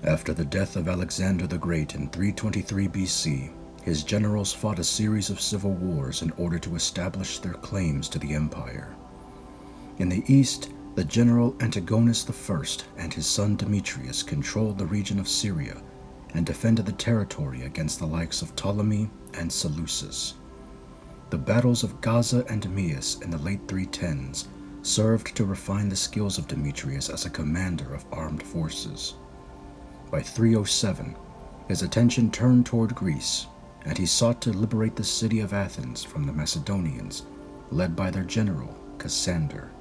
After the death of Alexander the Great in 323 BC, his generals fought a series of civil wars in order to establish their claims to the empire. In the east, the general Antigonus I and his son Demetrius controlled the region of Syria and defended the territory against the likes of Ptolemy and Seleucus. The battles of Gaza and Emmaus in the late 310s served to refine the skills of Demetrius as a commander of armed forces. By 307, his attention turned toward Greece, and he sought to liberate the city of Athens from the Macedonians, led by their general, Cassander.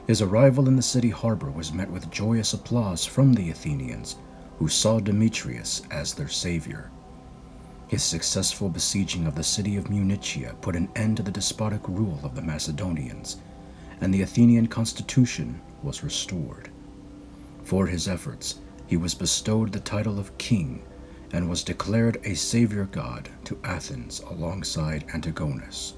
His arrival in the city harbor was met with joyous applause from the Athenians, who saw Demetrius as their savior. His successful besieging of the city of Munichia put an end to the despotic rule of the Macedonians, and the Athenian constitution was restored. For his efforts, he was bestowed the title of king and was declared a savior god to Athens alongside Antigonus.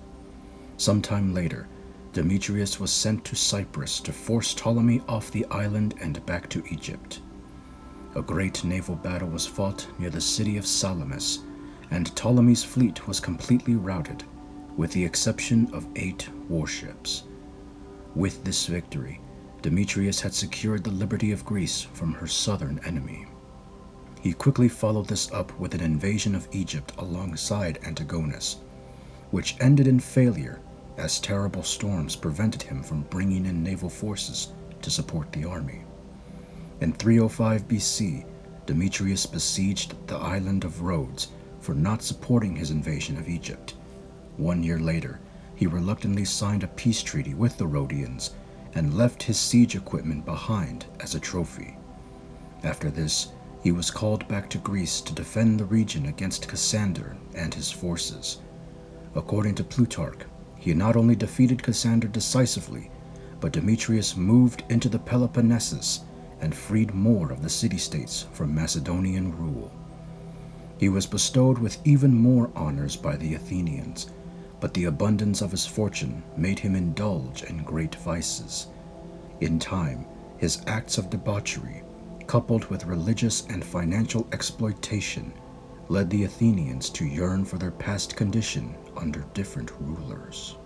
Sometime later, Demetrius was sent to Cyprus to force Ptolemy off the island and back to Egypt. A great naval battle was fought near the city of Salamis, and Ptolemy's fleet was completely routed, with the exception of 8 warships. With this victory, Demetrius had secured the liberty of Greece from her southern enemy. He quickly followed this up with an invasion of Egypt alongside Antigonus, which ended in failure as terrible storms prevented him from bringing in naval forces to support the army. In 305 BC, Demetrius besieged the island of Rhodes for not supporting his invasion of Egypt. 1 year later, he reluctantly signed a peace treaty with the Rhodians and left his siege equipment behind as a trophy. After this, he was called back to Greece to defend the region against Cassander and his forces. According to Plutarch, he not only defeated Cassander decisively, but Demetrius moved into the Peloponnesus and freed more of the city-states from Macedonian rule. He was bestowed with even more honors by the Athenians, but the abundance of his fortune made him indulge in great vices. In time, his acts of debauchery, coupled with religious and financial exploitation, led the Athenians to yearn for their past condition under different rulers.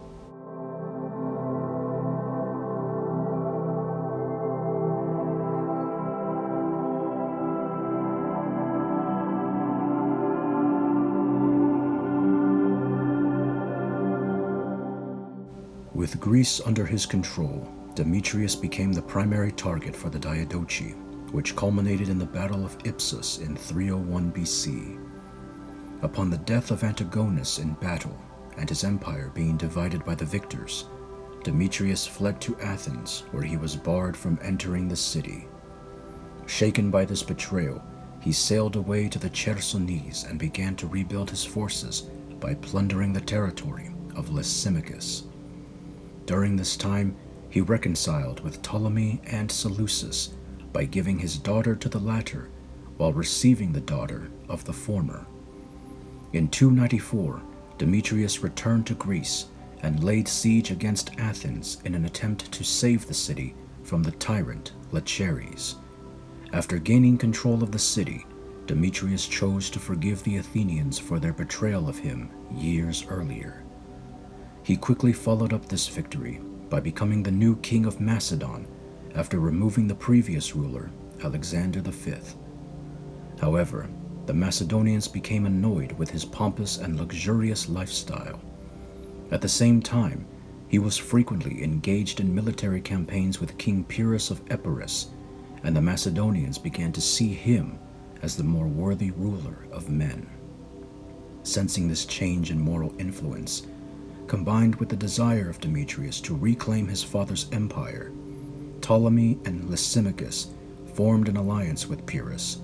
With Greece under his control, Demetrius became the primary target for the Diadochi, which culminated in the Battle of Ipsus in 301 BC. Upon the death of Antigonus in battle, and his empire being divided by the victors, Demetrius fled to Athens, where he was barred from entering the city. Shaken by this betrayal, he sailed away to the Chersonese and began to rebuild his forces by plundering the territory of Lysimachus. During this time, he reconciled with Ptolemy and Seleucus by giving his daughter to the latter, while receiving the daughter of the former. In 294, Demetrius returned to Greece and laid siege against Athens in an attempt to save the city from the tyrant Lacheres. After gaining control of the city, Demetrius chose to forgive the Athenians for their betrayal of him years earlier. He quickly followed up this victory by becoming the new king of Macedon after removing the previous ruler, Alexander V. However, the Macedonians became annoyed with his pompous and luxurious lifestyle. At the same time, he was frequently engaged in military campaigns with King Pyrrhus of Epirus, and the Macedonians began to see him as the more worthy ruler of men. Sensing this change in moral influence, combined with the desire of Demetrius to reclaim his father's empire, Ptolemy and Lysimachus formed an alliance with Pyrrhus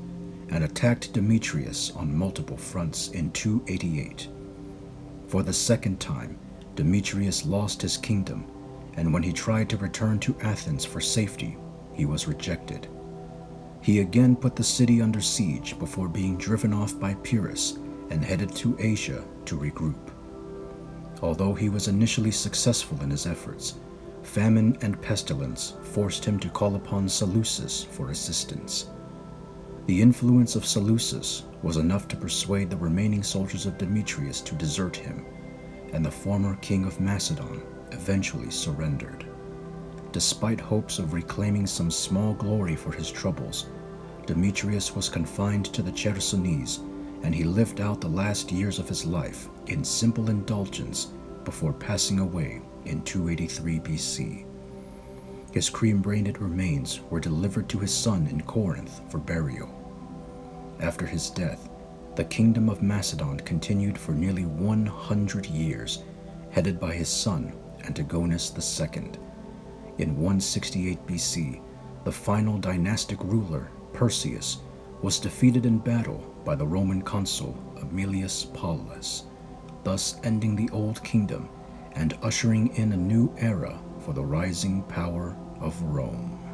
and attacked Demetrius on multiple fronts in 288. For the second time, Demetrius lost his kingdom, and when he tried to return to Athens for safety, he was rejected. He again put the city under siege before being driven off by Pyrrhus and headed to Asia to regroup. Although he was initially successful in his efforts, famine and pestilence forced him to call upon Seleucus for assistance. The influence of Seleucus was enough to persuade the remaining soldiers of Demetrius to desert him, and the former king of Macedon eventually surrendered. Despite hopes of reclaiming some small glory for his troubles, Demetrius was confined to the Chersonese, and he lived out the last years of his life in simple indulgence before passing away in 283 BC. His cremated remains were delivered to his son in Corinth for burial. After his death, the kingdom of Macedon continued for nearly 100 years, headed by his son Antigonus II. In 168 BC, the final dynastic ruler, Perseus, was defeated in battle by the Roman consul Aemilius Paulus, thus ending the Old Kingdom and ushering in a new era for the rising power of Rome.